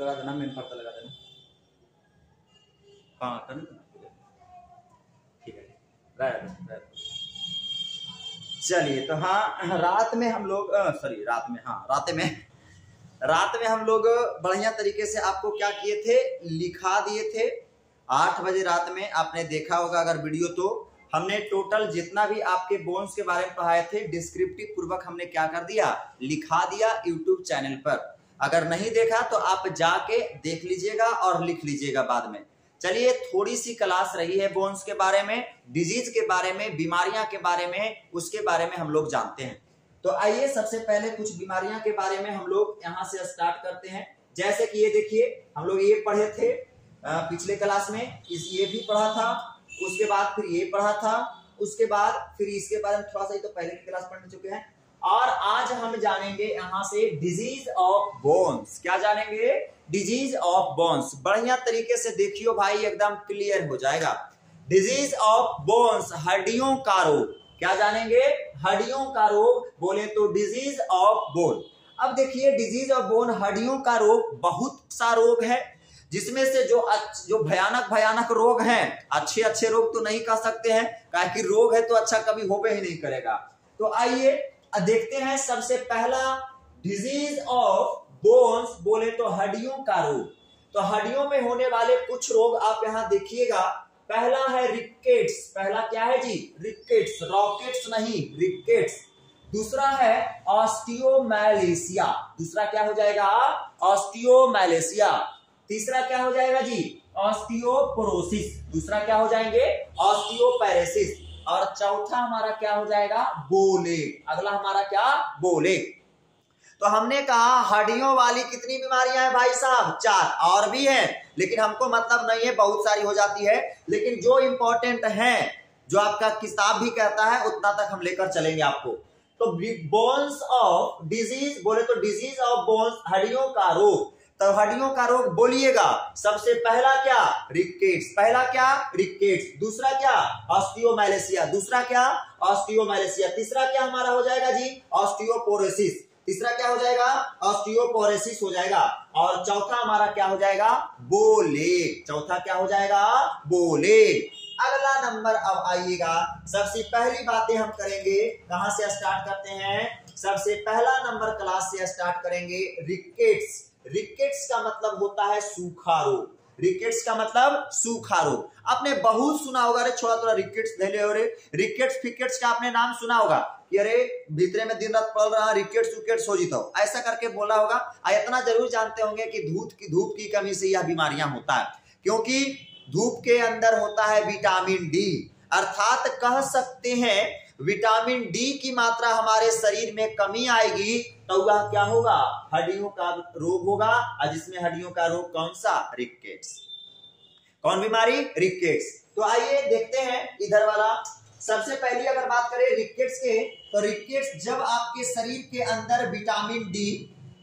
लगा देना, मेन पर्दा लगा देना। हाँ ठीक है। चलिए तो हाँ, रात में हम लोग रात में हम लोग बढ़िया तरीके से आपको क्या किए थे, लिखा दिए थे। 8 बजे रात में आपने देखा होगा अगर वीडियो, तो हमने टोटल जितना भी आपके बोन्स के बारे में पढ़ाए थे डिस्क्रिप्टिव पूर्वक हमने क्या कर दिया, लिखा दिया यूट्यूब चैनल पर। अगर नहीं देखा तो आप जाके देख लीजिएगा और लिख लीजिएगा बाद में। चलिए, थोड़ी सी क्लास रही है बोन्स के बारे में, डिजीज के बारे में, बीमारियां के बारे में, उसके बारे में हम लोग जानते हैं। तो आइए सबसे पहले कुछ बीमारियां के बारे में हम लोग यहां से स्टार्ट करते हैं। जैसे कि ये देखिए, हम लोग ये पढ़े थे पिछले क्लास में, ये भी पढ़ा था, उसके बाद फिर ये पढ़ा था, उसके बाद फिर इसके बारे में थोड़ा सा, तो पहले की क्लास पढ़ चुके हैं। और आज हम जानेंगे यहां से डिजीज ऑफ बोन्स। क्या जानेंगे? Disease of bones. बढ़िया तरीके से देखियो भाई, एकदम क्लियर हो जाएगा। डिजीज ऑफ बोन्स, हड्डियों का रोग। क्या जानेंगे? हड्डियों का रोग। बोले तो डिजीज ऑफ बोन। अब देखिए, डिजीज ऑफ बोन, हड्डियों का रोग, बहुत सा रोग है, जिसमें से जो भयानक रोग हैं, अच्छे रोग तो नहीं कह सकते हैं, क्योंकि रोग है तो अच्छा कभी होबे ही नहीं करेगा। तो आइए देखते हैं सबसे पहला डिजीज ऑफ बोन्स, बोले तो हड्डियों का रोग। तो हड्डियों में होने वाले कुछ रोग आप यहां देखिएगा। पहला है रिकेट्स। पहला क्या है जी? रिकेट्स, रॉकेट्स नहीं, रिकेट्स। दूसरा है ऑस्टियोमैलेशिया। दूसरा क्या हो जाएगा? ऑस्टियोमैलेशिया। तीसरा क्या हो जाएगा जी? ऑस्टियोपोरोसिस। दूसरा क्या हो जाएंगे? ऑस्टियोपैरेसिस। और चौथा हमारा क्या हो जाएगा? बोले। अगला हमारा क्या? बोले। तो हमने कहा हड्डियों वाली कितनी बीमारियां हैं भाई साहब? 4। और भी हैं, लेकिन हमको मतलब नहीं है, बहुत सारी हो जाती है, लेकिन जो इंपॉर्टेंट है, जो आपका किताब भी कहता है, उतना तक हम लेकर चलेंगे आपको। तो बोन्स ऑफ डिजीज, बोले तो डिजीज ऑफ बोन्स, हड्डियों का रोग। तो हड्डियों का रोग बोलिएगा। सबसे पहला क्या? रिकेट्स। पहला क्या? रिकेट्स। दूसरा क्या? ऑस्टियोमैलेशिया। दूसरा क्या? ऑस्टियोमैलेशिया। तीसरा क्या हमारा हो जाएगा जी? ऑस्टियोपोरोसिस। तीसरा क्या हो जाएगा? ऑस्टियोपोरोसिस हो जाएगा। और चौथा हमारा क्या हो जाएगा? बोले। चौथा क्या हो जाएगा? बोले। अगला नंबर अब आइएगा, सबसे पहली बातें हम करेंगे, कहां से स्टार्ट करते हैं? सबसे पहला नंबर क्लास से स्टार्ट करेंगे, रिकेट्स। रिकेट्स का मतलब होता है सूखा रोग। रिकेट्स का मतलब सूखा रोग। आपने बहुत सुना होगा, अरे छोड़ा रिकेट्स ले ले, अरे रिकेट्स फिकेट्स का आपने नाम सुना होगा कि अरे भीतरे में दिन रात पड़ रहा, रिकेट्स विकेट्स हो जीतो, ऐसा करके बोला होगा। इतना जरूर जानते होंगे कि धूप की कमी से यह बीमारियां होता है, क्योंकि धूप के अंदर होता है विटामिन डी। अर्थात कह सकते हैं विटामिन डी की मात्रा हमारे शरीर में कमी आएगी तो वह क्या होगा? हड्डियों का रोग होगा। और जिसमें हड्डियों का रोग कौन सा? रिकेट्स। कौन बीमारी? रिकेट्स। तो आइए देखते हैं इधर वाला। सबसे पहली अगर बात करें रिकेट्स के, तो रिकेट्स जब आपके शरीर के अंदर विटामिन डी,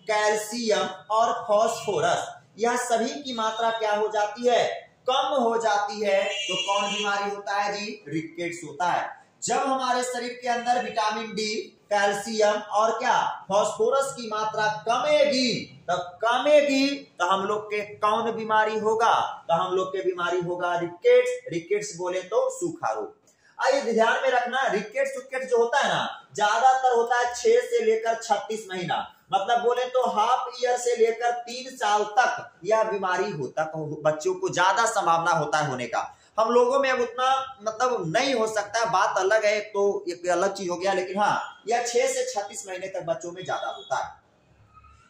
कैल्शियम और फास्फोरस, यह सभी की मात्रा क्या हो जाती है? कम हो जाती है। तो कौन बीमारी होता है जी? रिकेट्स होता है। जब हमारे शरीर के अंदर विटामिन डी, कैल्शियम और क्या, फास्फोरस की मात्रा कमेगी, तो हम लोग के कौन बीमारी होगा? तो हम लोग के बीमारी होगा रिकेट्स। रिकेट्स बोले तो सूखा रोग। आइए ध्यान में रखना, रिकेट्स जो होता है ना, ज्यादातर होता है 6 से लेकर 36 महीना, मतलब बोले तो हाफ ईयर से लेकर 3 साल तक यह बीमारी होता है। बच्चों को ज्यादा संभावना होता है होने का। हम लोगों में अब उतना मतलब नहीं हो सकता, बात अलग है, तो एक अलग चीज हो गया, लेकिन हाँ यह 6 से 36 महीने तक बच्चों में ज्यादा होता है।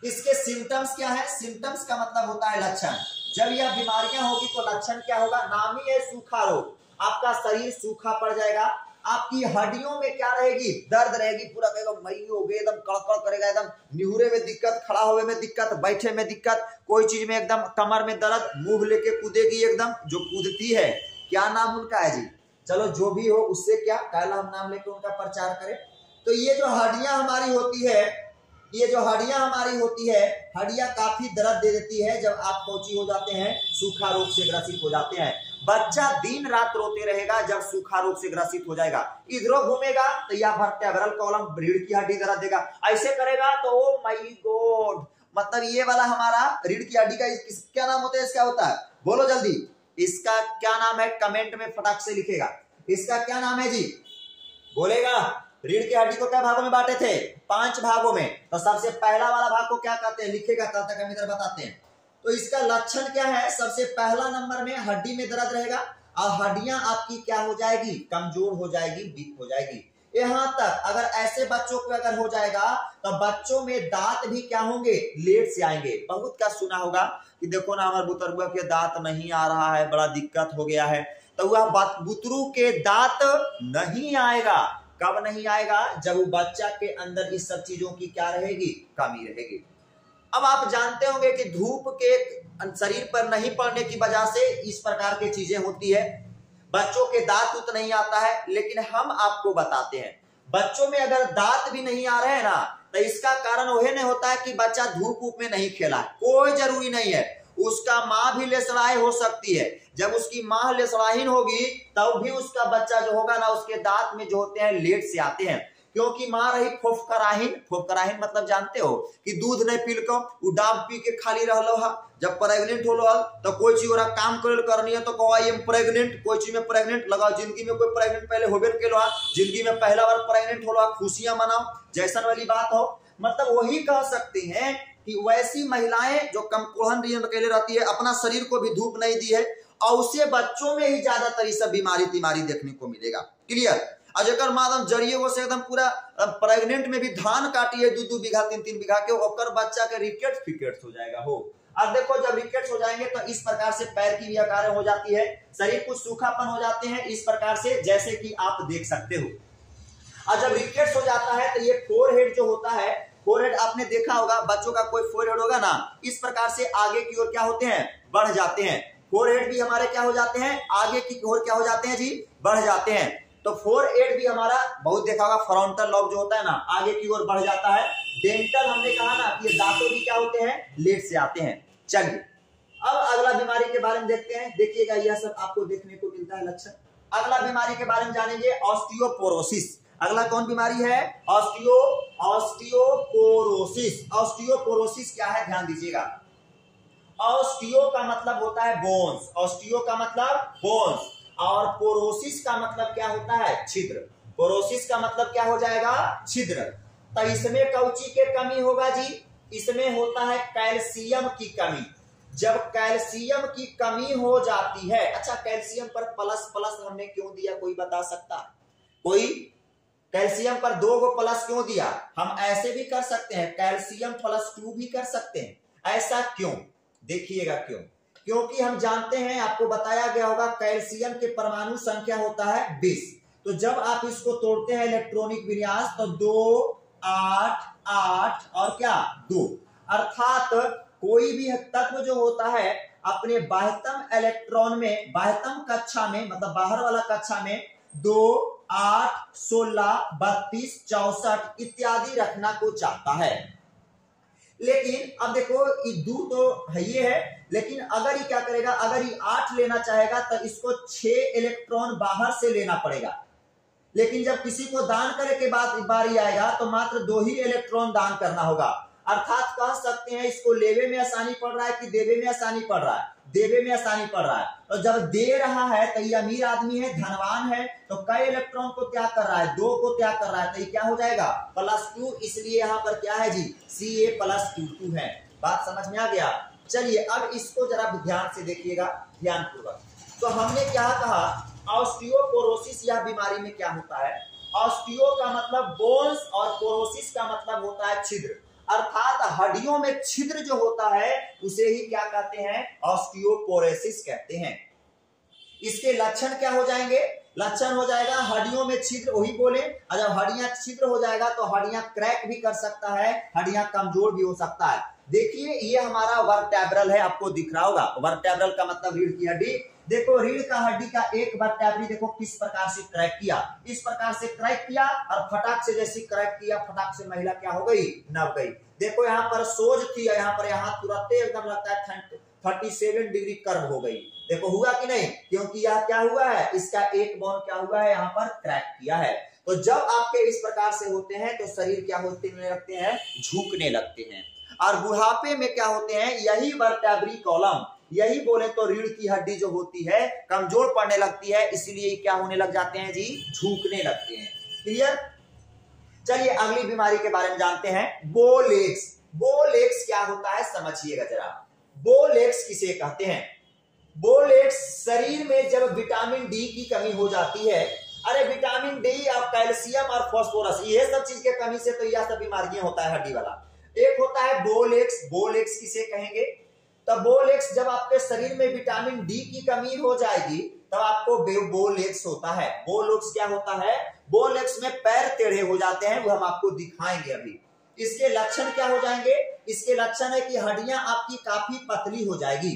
इसके सिम्टम्स क्या है? सिम्टम्स का मतलब होता है लक्षण। जब यह बीमारियां होगी तो लक्षण क्या होगा? नाम ही है सूखा रोग। आपका शरीर सूखा पड़ जाएगा, आपकी हड्डियों में क्या रहेगी? दर्द रहेगी, पूरा एकदम मई हो गए, एकदम कड़कड़ करेगा, एकदम निहुरे में दिक्कत, खड़ा होने में दिक्कत, बैठे में दिक्कत, कोई चीज में एकदम कमर में दर्द, मुंह लेके कूदेगी एकदम, जो कूदती है, क्या नाम उनका है जी? चलो जो भी हो, उससे क्या पहला हम नाम लेके उनका प्रचार करें। तो ये जो हड्डियां हमारी होती है, हड्डियां काफी दर्द दे देती है जब आप कोची हो जाते हैं, सूखा रोग से ग्रसित हो जाते हैं। बच्चा दिन रात रोते रहेगा जब सूखा रोग से ग्रसित हो जाएगा। इधरों घूमेगा तो यह वर्टेब्रल कॉलम, रीढ़ की हड्डी दर्द देगा, ऐसे करेगा तो ओ माय गॉड, मतलब ये वाला हमारा रीढ़ की हड्डी का क्या नाम होता है, इसका होता है, बोलो जल्दी, इसका क्या नाम है, कमेंट में फटाक से लिखेगा, इसका क्या नाम है जी, बोलेगा। रीढ़ की हड्डी को क्या भागों में बांटे थे, 5 भागों में। तो सबसे पहला वाला भाग को क्या कहते हैं, लिखेगा, तब तक हम इधर बताते हैं। तो इसका लक्षण क्या है, सबसे पहला नंबर में हड्डी में दर्द रहेगा और हड्डियां आपकी क्या हो जाएगी, कमजोर हो जाएगी, वीक हो जाएगी। यहां तक अगर ऐसे बच्चों को अगर हो जाएगा तो बच्चों में दांत भी क्या होंगे, लेट से आएंगे। बहुत का सुना होगा कि देखो ना हमारे बुतरुआ के दांत नहीं आ रहा है, बड़ा दिक्कत हो गया है। तो वह बुतरू के दांत नहीं आएगा, कब नहीं आएगा, जब वो बच्चा के अंदर इस सब चीजों की क्या रहेगी, कमी रहेगी। अब आप जानते होंगे कि धूप के शरीर पर नहीं पड़ने की वजह से इस प्रकार की चीजें होती है, बच्चों के दांत उत नहीं आता है। लेकिन हम आपको बताते हैं, बच्चों में अगर दांत भी नहीं आ रहे हैं ना, तो इसका कारण वही नहीं होता है कि बच्चा धूप ऊप में नहीं खेला, कोई जरूरी नहीं है। उसका माँ भी लेसड़ाई हो सकती है, जब उसकी माँ लेसड़ाहीन होगी तब भी उसका बच्चा जो होगा ना, उसके दांत में जो होते हैं लेट से आते हैं, क्योंकि माँ रही फोफकराहीन। फोफकराहीन मतलब जानते हो कि दूध नहीं पील कर डाब पी के खाली रहलो है। जब प्रेग्नेंट हो तो कोई चीज ओरा काम करनी है तो कहो आई एम प्रेग्नेंट, कोई चीज में प्रेग्नेंट लगाओ। जिंदगी में कोई प्रेग्नेंट पहले होबे केलो, जिंदगी में पहला बार प्रेग्नेंट हो, खुशियां मनाओ, जैसन वाली बात हो। मतलब वही कह सकते हैं कि वैसी महिलाएं जो कमकोहन अकेले रहती है, अपना शरीर को भी धूप नहीं दी है, और उसे बच्चों में ही ज्यादातर ये सब बीमारी देखने को मिलेगा। क्लियर। अजकर मादम जरिए वो से एकदम पूरा प्रेग्नेंट में भी धान काटी है 2-2 बीघा 3-3 बीघा के, ओकर बच्चा के रिकेट्स फिकेट्स हो जाएगा हो। अब देखो जब रिकेट्स हो जाएंगे तो इस प्रकार से पैर की भी आकार हो जाती है, शरीर कुछ सूखापन हो जाते हैं इस प्रकार से, जैसे कि आप देख सकते हो। और जब रिकेट्स हो जाता है तो ये फोरहेड जो होता है, फोरहेड आपने देखा होगा, बच्चों का कोई फोरहेड होगा ना, इस प्रकार से आगे की ओर क्या होते हैं, बढ़ जाते हैं। फोरहेड भी हमारे क्या हो जाते हैं, आगे की ओर क्या हो जाते हैं जी, बढ़ जाते हैं। तो फोरहेड भी हमारा बहुत देखा होगा, फ्रंटल लॉब जो होता है ना, आगे की ओर बढ़ जाता है। डेंटल हमने कहा ना कि ये दांतों भी क्या होते हैं, लेट से आते हैं। चलिए अब अगला बीमारी के बारे में देखते हैं। देखिएगा यह सब आपको देखने को मिलता है लक्षण। अगला बीमारी के बारे में जानेंगे, ऑस्टियोपोरोसिस। अगला कौन बीमारी है, ऑस्टियोपोरोसिस। ऑस्टियोपोरोसिस क्या है, ध्यान दीजिएगा। ऑस्टियो का मतलब होता है बोन्स, ऑस्टियो का मतलब बोन्स, और पोरोसिस का मतलब क्या होता है, छिद्र। पोरोसिस का मतलब क्या हो जाएगा, छिद्र। तो इसमें कौची के कमी होगा जी, इसमें होता है कैल्शियम की कमी। जब कैल्शियम की कमी हो जाती है, अच्छा कैल्शियम पर प्लस प्लस हमने क्यों दिया, कोई बता सकता, कोई कैल्शियम पर 2 गो प्लस क्यों दिया? हम ऐसे भी कर सकते हैं, कैल्शियम +2 भी कर सकते हैं। ऐसा क्यों, देखिएगा क्यों। क्योंकि हम जानते हैं, आपको बताया गया होगा, कैल्शियम के परमाणु संख्या होता है 20। तो जब आप इसको तोड़ते हैं इलेक्ट्रॉनिक विन्यास तो 2, 8, 8 और क्या 2, अर्थात कोई भी तत्व जो होता है अपने बाह्यतम इलेक्ट्रॉन में, बाह्यतम कक्षा में मतलब बाहर वाला कक्षा में 2, 8, 16, 32, 64 इत्यादि रखना को चाहता है। लेकिन अब देखो ये 2 तो है ये है, लेकिन अगर ये क्या करेगा, अगर ये 8 लेना चाहेगा तो इसको 6 इलेक्ट्रॉन बाहर से लेना पड़ेगा। लेकिन जब किसी को दान करे के बाद बारी आएगा तो मात्र 2 ही इलेक्ट्रॉन दान करना होगा। अर्थात कह सकते हैं इसको लेवे में आसानी पड़ रहा है कि देवे में आसानी पड़ रहा है, देवे में आसानी पड़ रहा है। और जब दे रहा है तो ये अमीर आदमी है, धनवान है, तो कई इलेक्ट्रॉन को त्याग कर रहा है, 2 को त्याग कर रहा है, तो ये क्या हो जाएगा +2। इसलिए यहाँ पर क्या है जी, Ca+2 है। बात समझ में आ गया। चलिए अब इसको जरा ध्यान से देखिएगा, ध्यान पूर्वक। तो हमने क्या कहा, ऑस्टियोपोरोसिस यह बीमारी में क्या होता है, ऑस्टियो का मतलब बोन्स और पोरोसिस का मतलब होता है छिद्र। अर्थात हड्डियों में छिद्र जो होता है उसे ही क्या कहते हैं, ऑस्टियोपोरोसिस कहते हैं। इसके लक्षण क्या हो जाएंगे, लक्षण हो जाएगा हड्डियों में छिद्र, वही बोले। और जब हड्डियां छिद्र हो जाएगा तो हड्डियां क्रैक भी कर सकता है, हड्डियां कमजोर भी हो सकता है। देखिए ये हमारा वर्टेब्रल है, आपको दिख रहा होगा, वर्टेब्रल का मतलब रीढ़ की हड्डी। देखो रीढ़ का हड्डी का एक वर्टेब्री देखो किस प्रकार से क्रैक किया, इस प्रकार से क्रैक किया और फटाक से जैसी क्रैक किया, फटाक से महिला क्या हो गई, नब गई। देखो यहाँ पर सोज थी, यहाँ पर यहाँ तुरंत एकदम लगता है 37 डिग्री कर्व हो गई। देखो हुआ कि नहीं, क्योंकि यह क्या हुआ है, इसका एक बोन क्या हुआ है, यहाँ पर क्रैक किया है। तो जब आपके इस प्रकार से होते हैं तो शरीर क्या होते लगते हैं, झुकने लगते हैं। और बुढ़ापे में क्या होते हैं, यही वर्टेब्री कॉलम, यही बोले तो रीढ़ की हड्डी जो होती है कमजोर पड़ने लगती है, इसलिए क्या होने लग जाते हैं जी, झुकने लगते हैं। क्लियर। चलिए अगली बीमारी के बारे में जानते हैं, बोलेक्स। बोलेक्स क्या होता है समझिएगा जरा। बोलेक्स किसे कहते हैं? बोलेक्स शरीर में जब विटामिन डी की कमी हो जाती है, अरे विटामिन डी और कैल्शियम और फास्फोरस, ये सब चीज के कमी से तो यह सब बीमारियां होता है हड्डी वाला। एक होता है बोलेक्स। बोलेक्स किसे कहेंगे? तब बोलेक्स जब आपके शरीर में विटामिन डी की कमी हो जाएगी तब आपको बोलेक्स होता है। बोलेक्स क्या होता है? बोलेक्स में पैर टेढ़े हो जाते हैं, वो हम आपको दिखाएंगे अभी। इसके लक्षण क्या हो जाएंगे? इसके लक्षण है कि हड्डियां आपकी काफी पतली हो जाएगी,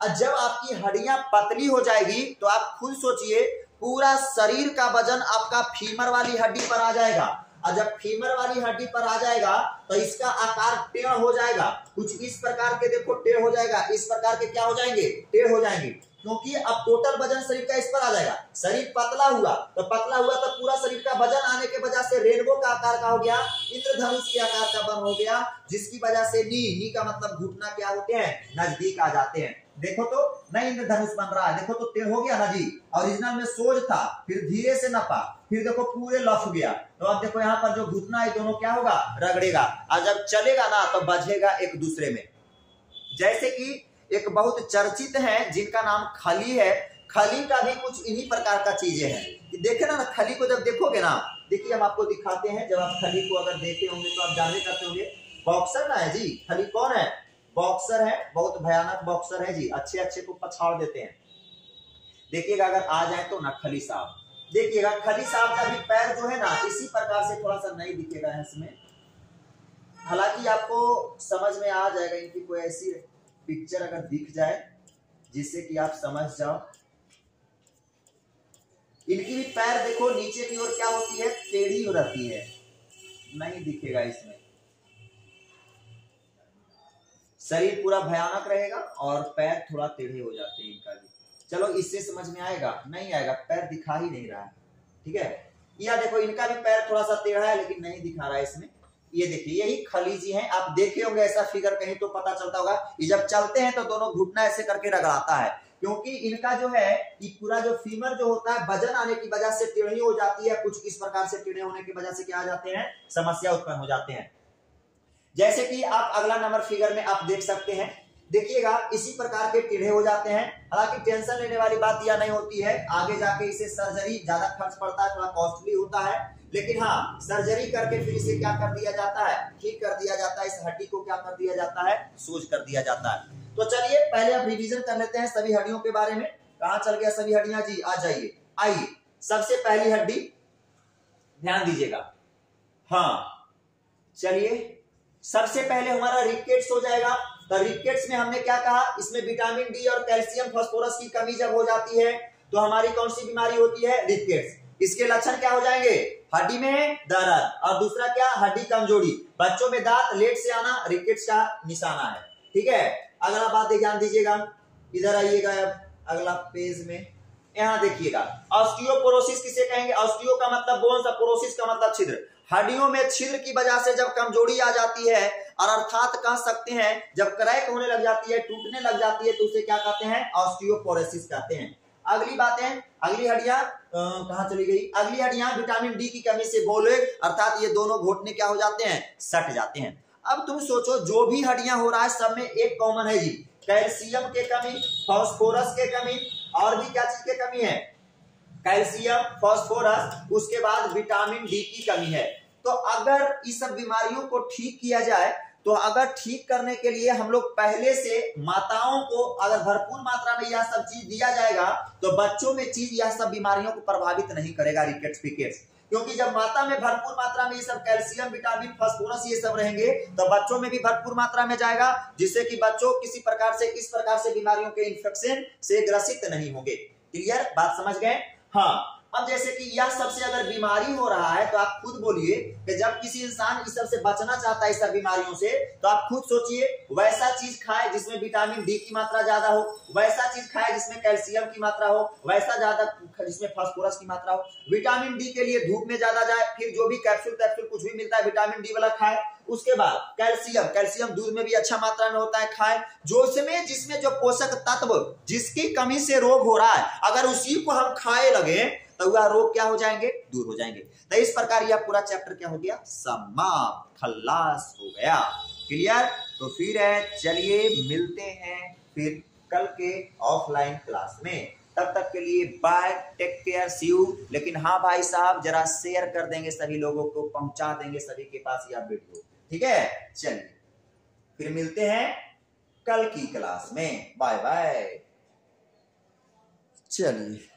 और जब आपकी हड्डियां पतली हो जाएगी तो आप खुद सोचिए पूरा शरीर का वजन आपका फीमर वाली हड्डी पर आ जाएगा, और जब फीमर वाली हड्डी पर आ जाएगा तो इसका आकार टेढ़ हो जाएगा, कुछ इस प्रकार के देखो टेढ़ हो जाएगा, इस प्रकार के क्या हो जाएंगे, टेढ़ हो जाएंगे, क्योंकि अब टोटल वजन शरीर का इस पर आ जाएगा। शरीर पतला हुआ तो पूरा शरीर का वजन आने के वजह से रेनबो का आकार का हो गया, इंद्रधनुष के आकार का बन हो गया, जिसकी वजह से नी का मतलब घुटना क्या होते हैं, नजदीक आ जाते हैं। देखो तो नई इंद्रधनुष बन रहा है, देखो तो टेढ़ हो गया ना जी। ओरिजिनल में सोज था, फिर धीरे से नपा, फिर देखो पूरे लफ गया। तो अब देखो यहाँ पर जो घुटना है दोनों क्या होगा, रगड़ेगा, और जब चलेगा ना तो बजेगा एक दूसरे में। जैसे कि एक बहुत चर्चित है जिनका नाम खली है, खली का भी कुछ इन्हीं प्रकार का चीजें हैं। देखे ना खली को जब देखोगे ना, देखिए हम आपको दिखाते हैं, जब आप खली को अगर देखे होंगे तो आप जानने करते होंगे, बॉक्सर ना है जी। खली कौन है? बॉक्सर है, बहुत भयानक बॉक्सर है जी, अच्छे अच्छे को पछाड़ देते हैं। देखिएगा अगर आ जाए तो ना खली साहब, देखिएगा खली साहब का भी पैर जो है ना इसी प्रकार से थोड़ा सा नहीं दिखेगा है इसमें, हालांकि आपको समझ में आ जाएगा। इनकी कोई ऐसी पिक्चर अगर दिख जाए जिससे कि आप समझ जाओ। इनकी भी पैर देखो नीचे की ओर क्या होती है, टेढ़ी हो रहती है, नहीं दिखेगा इसमें। शरीर पूरा भयानक रहेगा और पैर थोड़ा टेढ़े हो जाते हैं इनका भी। चलो इससे समझ में आएगा, नहीं आएगा, पैर दिखा ही नहीं रहा है, ठीक है। यह देखो इनका भी पैर थोड़ा सा टेढ़ा है लेकिन नहीं दिखा रहा है इसमें। ये देखिए यही खली जी हैं, आप देखे होंगे ऐसा फिगर कहीं तो पता चलता होगा। ये जब चलते हैं तो दोनों घुटना ऐसे करके रगड़ाता है, क्योंकि इनका जो है कि पूरा जो फीमर जो होता है वजन आने की वजह से टेढ़ी हो जाती है, कुछ इस प्रकार से टेढ़े होने की वजह से क्या आ जाते हैं, समस्या उत्पन्न हो जाते हैं। जैसे कि आप अगला नंबर फिगर में आप देख सकते हैं, देखिएगा इसी प्रकार के टेढ़े हो जाते हैं। हालांकि टेंशन लेने वाली बात यह नहीं होती है, आगे जाके इसे सर्जरी ज्यादा खर्च पड़ता है, थोड़ा कॉस्टली होता है, लेकिन हाँ सर्जरी करके फिर इसे क्या कर दिया जाता है, ठीक कर दिया जाता है, इस हड्डी को क्या कर दिया जाता है, सोज कर दिया जाता है। तो चलिए पहले आप रिवीजन कर लेते हैं सभी हड्डियों के बारे में। कहां चल गया सभी हड्डियां जी, आ जाइए। आइए सबसे पहली हड्डी ध्यान दीजिएगा, हाँ चलिए सबसे पहले हमारा रिकेट्स हो जाएगा। तो रिकेट्स में हमने क्या कहा, इसमें विटामिन डी और कैल्शियम फास्फोरस की कमी जब हो जाती है तो हमारी कौन सी बीमारी होती है, रिकेट्स। इसके लक्षण क्या हो जाएंगे, हड्डी में दर्द, और दूसरा क्या, हड्डी कमजोरी, बच्चों में दांत लेट से आना, रिकेट्स का निशाना है, ठीक है। अगला बात ध्यान दीजिएगा, इधर आइएगा अब अगला पेज में, यहाँ देखिएगा ऑस्टियोपोरोसिस किसे कहेंगे। ऑस्टियो का मतलब बोन्स, पोरोसिस का मतलब छिद्र। हड्डियों में छिद्र की वजह से जब कमजोरी आ जाती है, और अर्थात कह सकते हैं जब क्रैक होने लग जाती है, टूटने लग जाती है, तो उसे क्या कहते हैं, ऑस्टियोपोरोसिस कहते हैं। अगली बातें, अगली हड्डियां कहां चली गई, अगली हड्डियां विटामिन डी की कमी से बोलेग, अर्थात ये दोनों घोटने क्या हो जाते हैं, सट जाते हैं। अब तुम सोचो जो भी हड्डियां हो रहा है सब में एक कॉमन है जी, कैल्शियम के कमी, फास्फोरस के कमी, और भी क्या चीज की कमी है, कैल्शियम, फास्फोरस, उसके बाद विटामिन डी की कमी है। तो अगर इस सब बीमारियों को ठीक किया जाए, तो अगर ठीक करने के लिए हम लोग पहले से माताओं को अगर भरपूर मात्रा में यह सब चीज दिया जाएगा तो बच्चों में चीज यह सब बीमारियों को प्रभावित नहीं करेगा, रिकेट्स पिकेट्स। क्योंकि जब माता में भरपूर मात्रा में ये सब कैल्शियम, विटामिन, फास्फोरस ये सब रहेंगे तो बच्चों में भी भरपूर मात्रा में जाएगा, जिससे कि बच्चों किसी प्रकार से इस प्रकार से बीमारियों के इन्फेक्शन से ग्रसित नहीं होंगे। क्लियर, बात समझ गए। हाँ, अब जैसे कि यह सबसे अगर बीमारी हो रहा है तो आप खुद बोलिए कि जब किसी इंसान इस सब से बचना चाहता है, इस सब बीमारियों से, तो आप खुद सोचिए वैसा चीज खाए जिसमें विटामिन डी की मात्रा ज्यादा हो, वैसा चीज खाए जिसमें कैल्शियम की मात्रा हो, वैसा ज्यादा जिसमें फास्फोरस की मात्रा हो। विटामिन डी के लिए धूप में ज्यादा जाए, फिर जो भी कैप्सूल कुछ भी मिलता है विटामिन डी वाला खाए, उसके बाद कैल्शियम, कैल्शियम दूध में भी अच्छा मात्रा में होता है, खाएं। जिसमें जो पोषक तत्व जिसकी कमी से रोग हो रहा है, अगर उसी को हम खाए लगे तो वह रोग क्या हो जाएंगे, दूर हो जाएंगे। तो इस प्रकार यह पूरा चैप्टर क्या हो गया, समाप्त, खल्लास हो गया। क्लियर? तो फिर चलिए मिलते हैं फिर कल के ऑफलाइन क्लास में। तब तक के लिए bye, take care, see you. लेकिन हाँ भाई साहब, जरा शेयर कर देंगे, सभी लोगों को पहुंचा देंगे सभी के पास यह वीडियो, ठीक है। चलिए फिर मिलते हैं कल की क्लास में। Bye bye. चलिए।